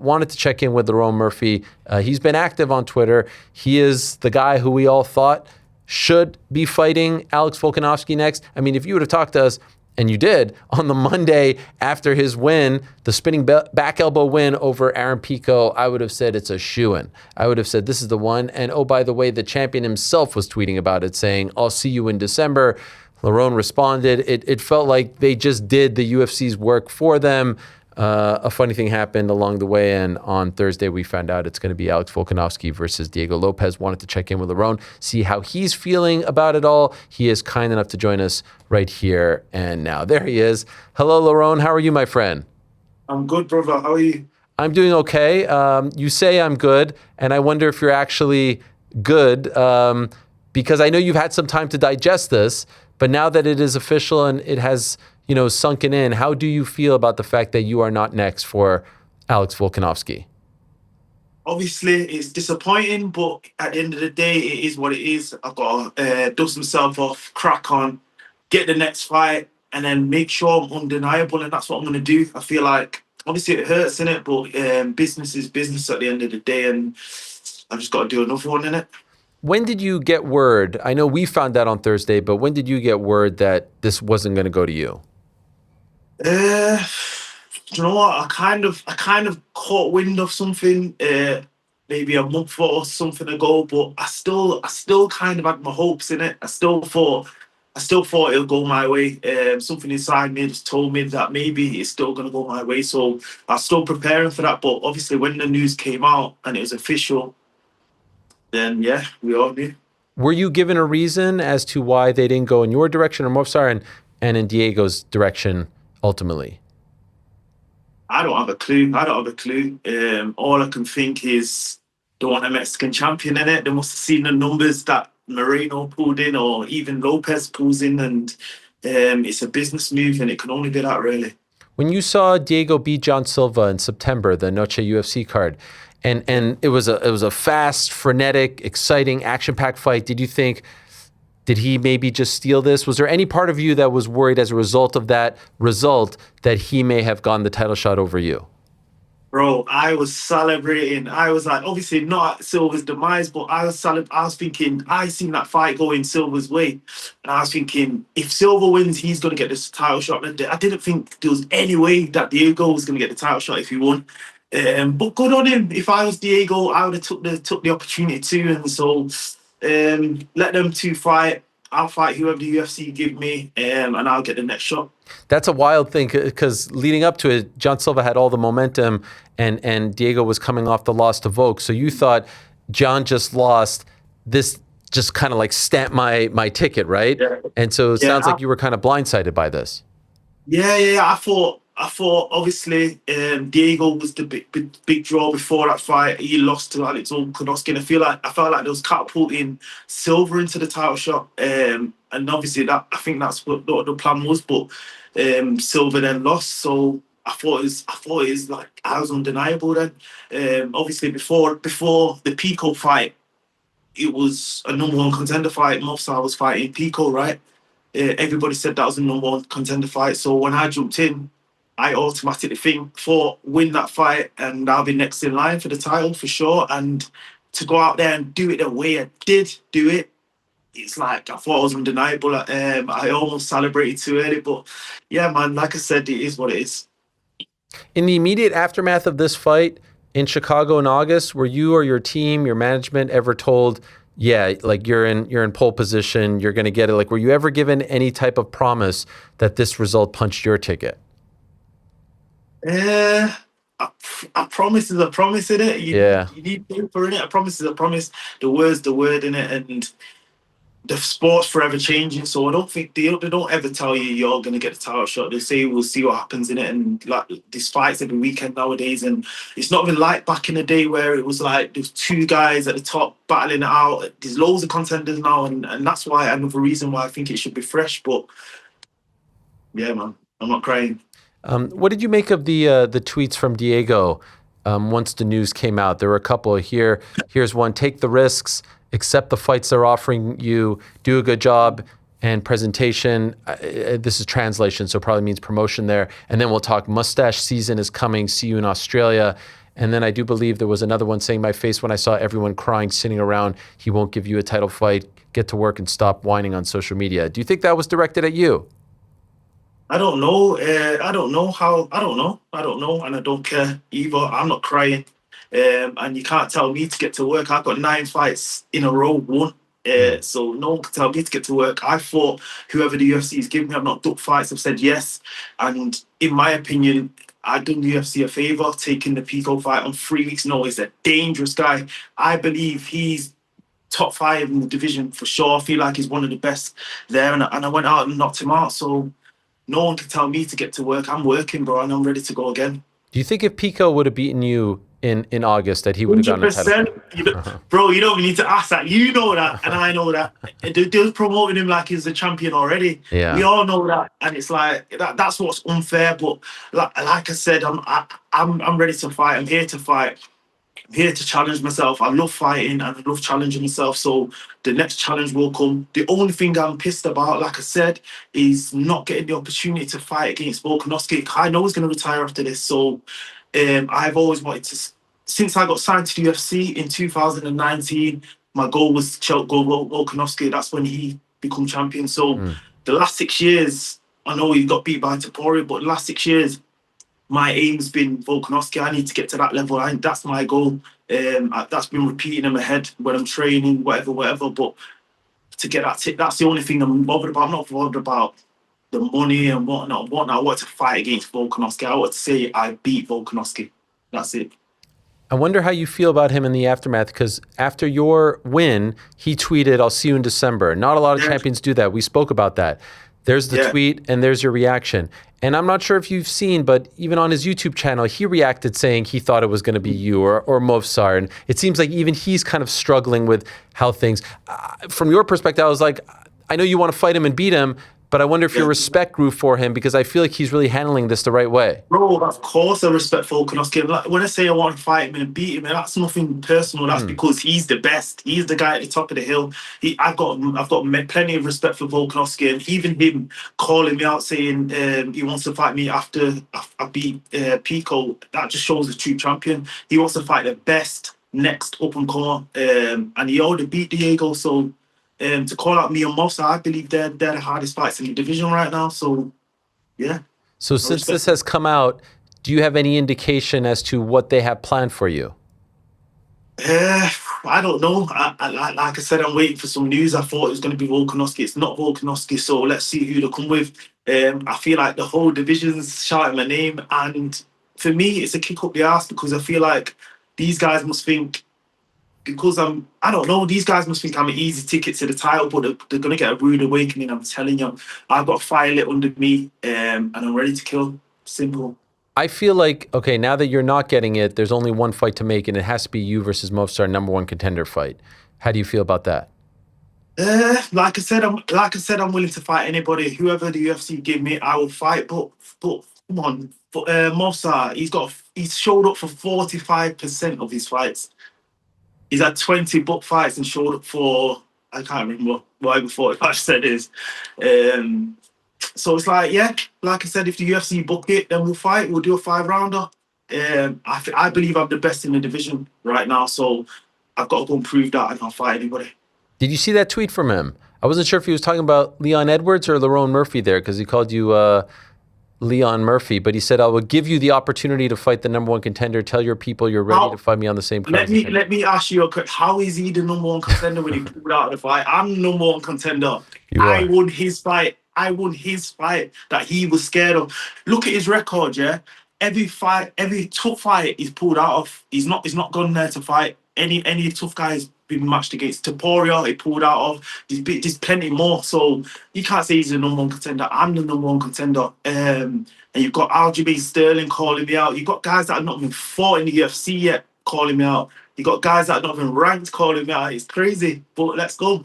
wanted to check in with Lerone Murphy. He's been active on Twitter. He is the guy who we all thought should be fighting Alex Volkanovski next. I mean, if you would have talked to us, and you did, on the Monday after his win, the spinning back elbow win over Aaron Pico, I would have said it's a shoo-in. I would have said this is the one. And oh, by the way, the champion himself was tweeting about it, saying, I'll see you in December. Lerone responded. It felt like they just did the UFC's work for them. A funny thing happened along the way, and on Thursday we found out it's going to be Alex Volkanovski versus Diego Lopes. Wanted to check in with Lerone, see how he's feeling about it all. He is kind enough to join us right here and now. There he is. Hello, Lerone. How are you, my friend? I'm good, brother. How are you? I'm doing okay. You say I'm good, and I wonder if you're actually good, because I know you've had some time to digest this, but now that it is official and it has sunken in, how do you feel about the fact that you are not next for Alex Volkanovski? Obviously, it's disappointing, but at the end of the day, it is what it is. I've got to dust myself off, crack on, get the next fight, and then make sure I'm undeniable, and that's what I'm going to do. I feel like, obviously, it hurts, innit? But business is business at the end of the day, and I've just got to do another one, innit? When did you get word? I know we found out on Thursday, but when did you get word that this wasn't going to go to you? Do you know what? I kind of caught wind of something maybe a month or something ago, but I still kind of had my hopes in it. I still thought it'll go my way. Something inside me just told me that maybe it's still gonna go my way. So I'm still preparing for that. But obviously, when the news came out and it was official, then yeah, we all knew. Were you given a reason as to why they didn't go in your direction or Movsar and in Diego's direction ultimately? I don't have a clue. All I can think is they want a Mexican champion in it. They must have seen the numbers that Moreno pulled in, or even Lopes pulls in, and it's a business move, and it can only be that, really. When you saw Diego beat John Silva in September, the Noche UFC card, and it was a fast, frenetic, exciting, action-packed fight, did you think, did he maybe just steal this? Was there any part of you that was worried as a result of that result that he may have gotten the title shot over you? Bro, I was celebrating. I was like, obviously not at Silva's demise, but I was thinking, I seen that fight going Silva's way. And I was thinking, if Silva wins, he's going to get this title shot. And I didn't think there was any way that Diego was going to get the title shot if he won. But good on him. If I was Diego, I would have took the opportunity too. And so let them two fight. I'll fight whoever the UFC give me, and I'll get the next shot. That's a wild thing, because leading up to it, John Silva had all the momentum, and Diego was coming off the loss to Volk. So you thought John just lost. This just kind of like stamped my ticket, right? Yeah. And so it sounds like you were kind of blindsided by this. Yeah. I thought obviously Diego was the big draw before that fight. He lost to Alex Volkanovski, and I felt like there was catapulting Silva into the title shot. And obviously I think that's what the plan was. But Silva then lost, so I thought it was like I was undeniable then. Obviously before the Pico fight, it was a number one contender fight. Movsar was fighting Pico, right? Everybody said that was a number one contender fight. So when I jumped in, I automatically thought win that fight and I'll be next in line for the title for sure. And to go out there and do it the way I did do it, it's like I thought I was undeniable. I almost celebrated too early, but yeah, man, like I said, it is what it is. In the immediate aftermath of this fight in Chicago in August, were you or your team, your management ever told, yeah, like you're in pole position, you're going to get it? Like, were you ever given any type of promise that this result punched your ticket? A promise is a promise, innit? You need paper in it. A promise is a promise. The word's the word, innit? And the sport's forever changing, so I don't think they don't ever tell you you're gonna get the title shot. They say we'll see what happens in it, and like these fights every weekend nowadays, and it's not even like back in the day where it was like there's two guys at the top battling it out. There's loads of contenders now, and that's why another reason why I think it should be fresh. But yeah, man, I'm not crying. What did you make of the tweets from Diego once the news came out? There were a couple here. Here's one: take the risks, accept the fights they're offering you, do a good job and presentation. This is translation, so it probably means promotion there. And then we'll talk. Mustache season is coming. See you in Australia. And then I do believe there was another one saying my face when I saw everyone crying, sitting around. He won't give you a title fight. Get to work and stop whining on social media. Do you think that was directed at you? I don't know. I don't know how. I don't know. I don't know, and I don't care either. I'm not crying, and you can't tell me to get to work. I've got 9 fights in a row, won. So no one can tell me to get to work. I fought whoever the UFC has given me. I've not ducked fights. I've said yes, and in my opinion, I've done the UFC a favor taking the Pico fight on 3 weeks' notice. He's a dangerous guy. I believe he's top 5 in the division for sure. I feel like he's one of the best there, and I went out and knocked him out. So no one can tell me to get to work. I'm working, bro, and I'm ready to go again. Do you think if Pico would have beaten you in August that he would have gotten a title? 100%. Bro, you don't need to ask that. You know that, and I know that. They're promoting him like he's a champion already. Yeah. We all know that, and it's like that's what's unfair. But like I said, I'm ready to fight. I'm here to fight. I'm here to challenge myself. I love fighting and I love challenging myself. So the next challenge will come. The only thing I'm pissed about, like I said, is not getting the opportunity to fight against Volkanovski. I know he's going to retire after this. So I've always wanted to, since I got signed to the UFC in 2019, my goal was to go Volkanovski. That's when he become champion. So the last 6 years, I know he got beat by Topuria, but the last 6 years, my aim's been Volkanovski. I need to get to that level. That's my goal. That's been repeating in my head when I'm training, whatever. But to get that's the only thing I'm bothered about. I'm not bothered about the money and whatnot. I want to fight against Volkanovski. I want to say I beat Volkanovski. That's it. I wonder how you feel about him in the aftermath, because after your win, he tweeted, "I'll see you in December." Not a lot of champions do that. We spoke about that. There's the tweet and there's your reaction. And I'm not sure if you've seen, but even on his YouTube channel, he reacted saying he thought it was going to be you or Movsar. And it seems like even he's kind of struggling with how things, from your perspective, I was like, I know you want to fight him and beat him, but I wonder if your respect grew for him, because I feel like he's really handling this the right way. Bro, of course I respect Volkanovski. Like, when I say I want to fight him and beat him, that's nothing personal. That's because he's the best. He's the guy at the top of the hill. I've got plenty of respect for Volkanovski, and even him calling me out saying he wants to fight me after I beat Pico. That just shows a true champion. He wants to fight the best next up and comer, and he already beat Diego. So to call out me and Movsar, I believe they're the hardest fights in the division right now. So yeah. So since this has come out, do you have any indication as to what they have planned for you? I don't know. Like I said, I'm waiting for some news. I thought it was going to be Volkanovski. It's not Volkanovski, so let's see who they come with. I feel like the whole division's shouting my name, and for me, it's a kick up the arse, because I feel like these guys must think, because I don't know, these guys must think I'm an easy ticket to the title, but they're going to get a rude awakening. I'm telling you, I've got fire lit under me, and I'm ready to kill. Simple. I feel like, okay, now that you're not getting it, there's only one fight to make, and it has to be you versus Movsar, #1 contender fight. How do you feel about that? Like I said, I'm willing to fight anybody. Whoever the UFC give me, I will fight. But come on, Movsar, he's showed up for 45% of his fights. He's had 20 book fights and showed up for, I can't remember whatever 45% is. So it's like, yeah, like I said, if the UFC book it, then we'll fight. We'll do a 5-rounder. I believe I'm the best in the division right now, so I've got to go and prove that, and I'll fight anybody. Did you see that tweet from him? I wasn't sure if he was talking about Leon Edwards or Lerone Murphy there, because he called you Lerone Murphy, but he said, "I will give you the opportunity to fight the #1 contender. Tell your people you're ready to fight me on the same card." Let me ask you a quick. How is he the #1 contender when he pulled out of the fight? I'm the #1 contender. I won his fight. That he was scared of. Look at his record, yeah. Every tough fight he's pulled out of. He's not gone there to fight any tough guy he's been matched against. Topuria, he pulled out of. There's plenty more. So you can't say he's the #1 contender. I'm the #1 contender. And you've got Aljamain Sterling calling me out. You've got guys that have not even fought in the UFC yet calling me out. You've got guys that have not even ranked calling me out. It's crazy. But let's go.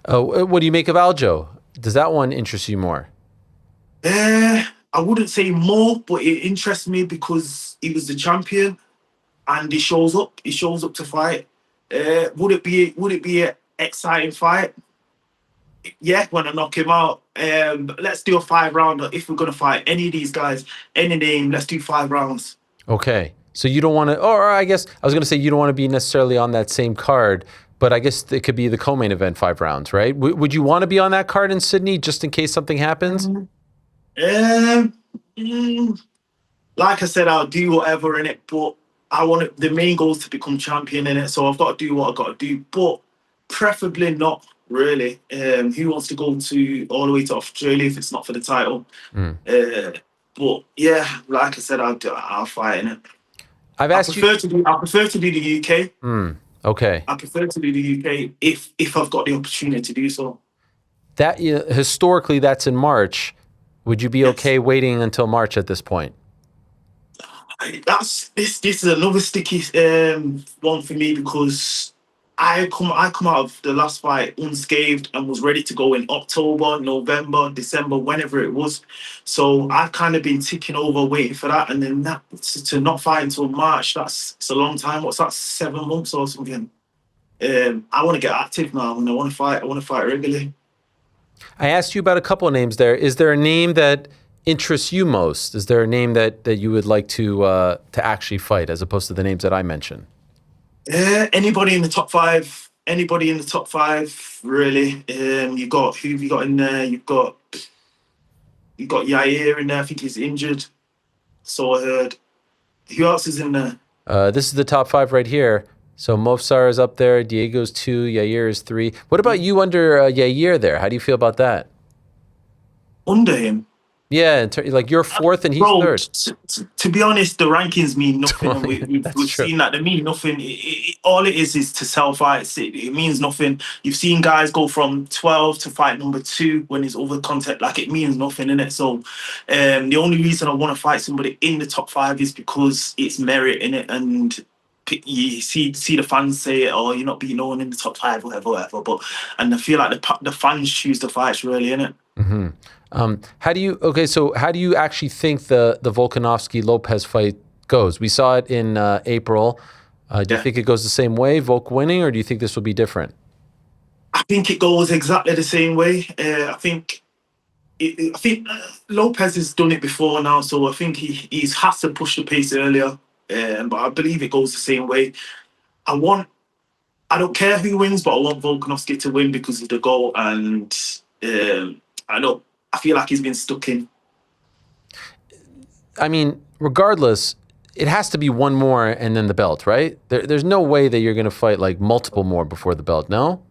What do you make of Aljo? Does that one interest you more? I wouldn't say more, but it interests me because he was the champion, and he shows up. He shows up to fight. Would it be an exciting fight? Yeah, when I knock him out. Let's do a 5-rounder. If we're gonna fight any of these guys, any name, let's do 5 rounds. Okay. So you don't want to, or I guess I was going to say you don't want to be necessarily on that same card, but I guess it could be the co-main event 5 rounds, right? Would you want to be on that card in Sydney just in case something happens? Like I said, I'll do whatever in it, but the main goal is to become champion in it, so I've got to do what I've got to do, but preferably not really. Who wants to go all the way to Australia if it's not for the title? But yeah, like I said, I'll fight in it. I prefer to do the UK. Okay. I prefer to do the UK if I've got the opportunity to do so. That historically, that's in March. Would you be okay waiting until March at this point? This is another sticky one for me because I come out of the last fight unscathed and was ready to go in October, November, December, whenever it was. So I've kind of been ticking over waiting for that, and then to not fight until March, it's a long time. What's that, 7 months or something? I want to get active now, and I want to fight regularly. I asked you about a couple of names there. Is there a name that interests you most? Is there a name that you would like to actually fight as opposed to the names that I mentioned? Anybody in the top 5. Anybody in the top 5, really. You got who have you got in there? You've got Yair in there. I think he's injured. So I heard. Who else is in there? This is the top 5 right here. So Movsar is up there. Diego's 2. Yair is 3. What about you under Yair there? How do you feel about that? Under him? Yeah, like you're 4th and he's 3rd. To be honest, the rankings mean nothing. We've seen that. They mean nothing. All it is to sell fights. It means nothing. You've seen guys go from 12 to fight number 2 when there's other content. Like, it means nothing, innit? So the only reason I want to fight somebody in the top 5 is because it's merit in it, and you see the fans say, "Oh, you're not being known in the top 5, whatever." And I feel like the fans choose the fights, really, innit? Mm-hmm. How do you actually think the Volkanovski Lopes fight goes? We saw it in April. Do you think it goes the same way, Volk winning, or do you think this will be different? I think it goes exactly the same way. I think Lopes has done it before now, so I think he has to push the pace earlier. But I believe it goes the same way. I don't care who wins, but I want Volkanovski to win because of the goal, and I feel like he's been stuck in. I mean, regardless, it has to be one more and then the belt, right? There's no way that you're going to fight like multiple more before the belt, no?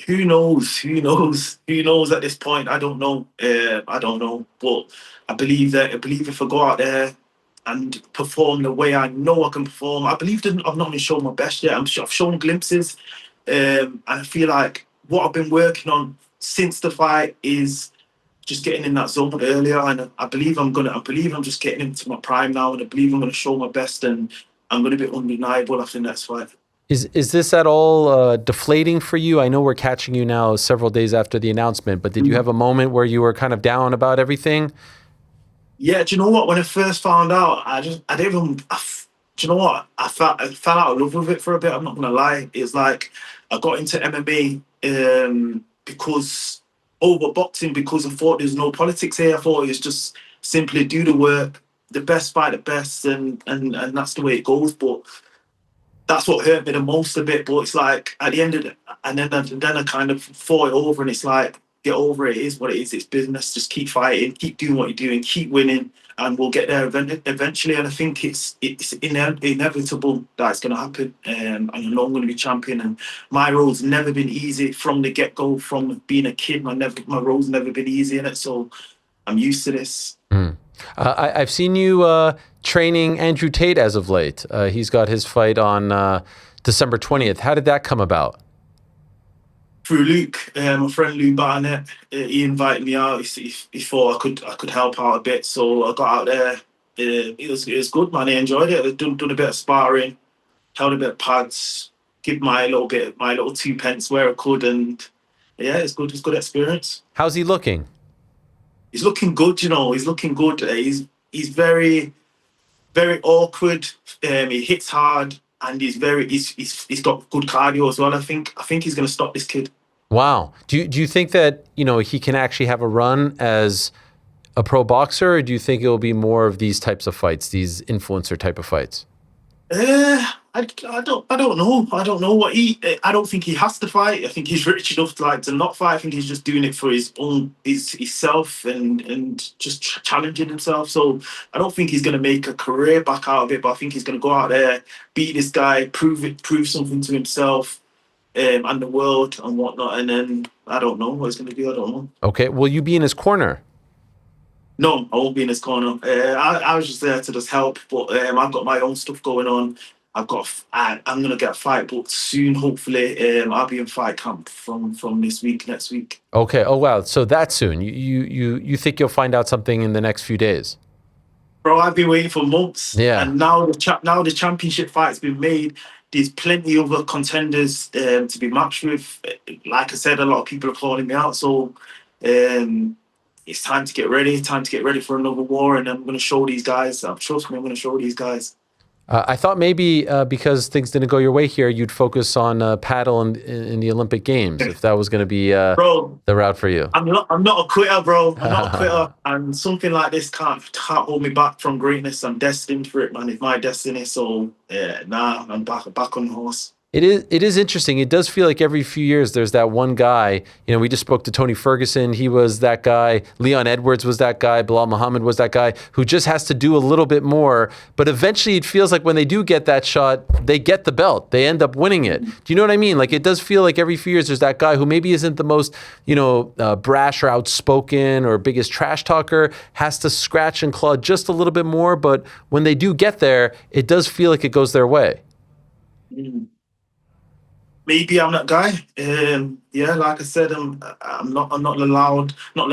Who knows? Who knows at this point? I don't know. But I believe if I go out there and perform the way I know I can perform, I believe that I've not even shown my best yet. I've shown glimpses. And I feel like what I've been working on since the fight is just getting in that zone earlier, and I believe I'm just getting into my prime now, and I believe I'm gonna show my best, and I'm gonna be undeniable after the next fight. Is this at all deflating for you? I know we're catching you now several days after the announcement, but did you have a moment where you were kind of down about everything? Yeah, do you know what? When I first found out, do you know what? I fell out of love with it for a bit. I'm not gonna lie. It's like I got into MMA because over boxing, because I thought there's no politics here. I thought it was just simply do the work, the best fight the best, and that's the way it goes. But that's what hurt me the most a bit. But it's like at the end of it, and then I kind of thought it over, and it's like, get over it. It is what it is. It's business. Just keep fighting, keep doing what you're doing, keep winning, and we'll get there eventually. And I think it's inevitable that it's going to happen. And I know I'm going to be champion. And my road's never been easy from the get-go. From being a kid, my road's never been easy in it. So I'm used to this. I've seen you training Andrew Tate as of late. He's got his fight on December 20th. How did that come about? Through Luke, my friend Luke Barnett, he invited me out. He thought I could help out a bit, so I got out there. It was good, man. I enjoyed it. I done a bit of sparring, held a bit of pads, give my little 2 pence where I could, and yeah, it's good. It's a good experience. How's he looking? He's looking good. He's looking good. He's very, very awkward. He hits hard, and he's got good cardio as well. I think he's going to stop this kid. Wow. Do you think that he can actually have a run as a pro boxer, or do you think it will be more of these types of fights, these influencer type of fights? I don't know. I don't know what I don't think he has to fight. I think he's rich enough to like to not fight. I think he's just doing it for his own his self and just challenging himself. So I don't think he's going to make a career back out of it. But I think he's going to go out there, beat this guy, prove something to himself and the world and whatnot. And then I don't know what he's going to do. I don't know. Okay, will you be in his corner? No, I won't be in his corner. I was just there to just help, but I've got my own stuff going on. I'm gonna get a fight booked soon. Hopefully, I'll be in fight camp from this week, next week. Okay. Oh wow. So that soon? You think you'll find out something in the next few days? Bro, I've been waiting for months. Yeah. And now the championship fight's been made. There's plenty of other contenders to be matched with. Like I said, a lot of people are calling me out. So it's time to get ready. Time to get ready for another war. And I'm gonna show these guys. Trust me, I'm gonna show these guys. I thought maybe because things didn't go your way here, you'd focus on paddle in the Olympic Games, if that was going to be bro, the route for you. I'm not a quitter, bro. I'm not a quitter. And something like this can't hold me back from greatness. I'm destined for it, man. It's my destiny. So, I'm back on the horse. It is interesting. It does feel like every few years there's that one guy. You know, we just spoke to Tony Ferguson. He was that guy. Leon Edwards was that guy. Bilal Muhammad was that guy who just has to do a little bit more. But eventually it feels like when they do get that shot, they get the belt. They end up winning it. Do you know what I mean? Like, it does feel like every few years there's that guy who maybe isn't the most, brash or outspoken or biggest trash talker, has to scratch and claw just a little bit more. But when they do get there, it does feel like it goes their way. Maybe I'm that guy. Like I said, I'm not the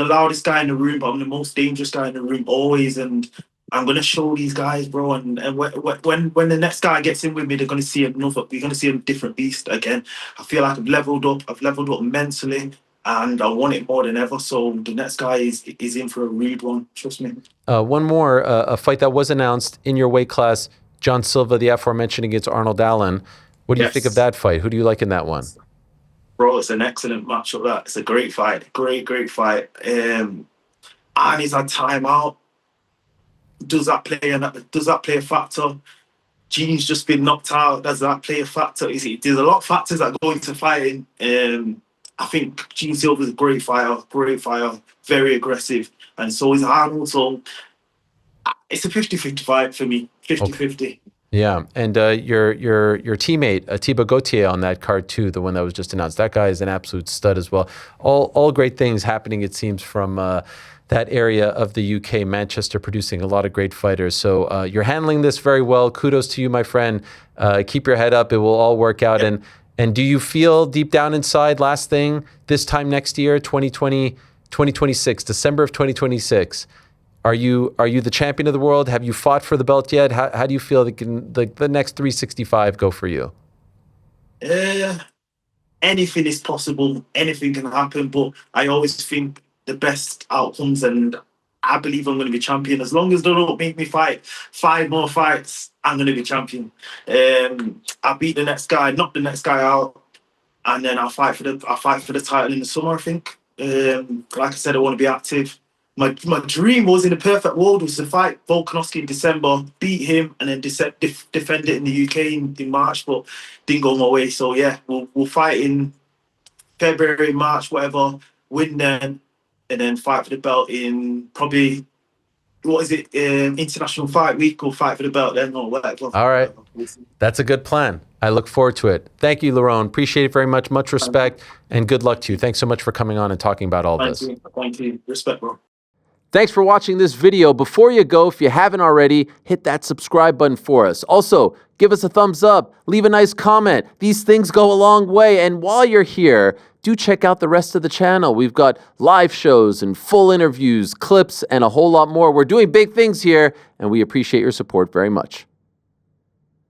loudest guy in the room, but I'm the most dangerous guy in the room always. And I'm gonna show these guys, bro. And when the next guy gets in with me, they're gonna see we're gonna see a different beast again. I feel like I've leveled up mentally, and I want it more than ever. So the next guy is in for a rude one. Trust me. One more, a fight that was announced in your weight class: John Silva, the aforementioned, against Arnold Allen. What do you think of that fight? Who do you like in that one? Bro, it's an excellent matchup. That it's a great fight, great fight. And he's had time out. Does that play a factor? Gene's just been knocked out. Does that play a factor? There's a lot of factors that go into fighting. I think Gene Silva's a great fighter, very aggressive, and so is Arnold. So it's a 50-50 fight for me. 50-50. Yeah, and your teammate Atiba Gauthier on that card too, the one that was just announced. That guy is an absolute stud as well. All great things happening, it seems, from that area of the UK, Manchester, producing a lot of great fighters. So you're handling this very well. Kudos to you, my friend. Keep your head up. It will all work out. Yep. And do you feel deep down inside, last thing, this time next year, 2026, December of 2026, Are you the champion of the world? Have you fought for the belt yet? How do you feel the next 365 go for you? Anything is possible. Anything can happen. But I always think the best outcomes, and I believe I'm going to be champion. As long as they don't make me fight 5 more fights, I'm going to be champion. I'll beat the next guy, knock the next guy out, and then I'll fight for the title in the summer, I think. Like I said, I want to be active. My dream was, in a perfect world, was to fight Volkanovski in December, beat him, and then defend it in the UK in March, but didn't go my way. So yeah, we'll fight in February, March, whatever, win then, and then fight for the belt in probably, International Fight Week. We'll fight for the belt then, or whatever. All right. That's a good plan. I look forward to it. Thank you, Lerone. Appreciate it very much. Much respect, and good luck to you. Thanks so much for coming on and talking about all this. Thank you. Respect, bro. Thanks for watching this video. Before you go, if you haven't already, hit that subscribe button for us. Also, give us a thumbs up, leave a nice comment. These things go a long way. And while you're here, do check out the rest of the channel. We've got live shows and full interviews, clips, and a whole lot more. We're doing big things here, and we appreciate your support very much.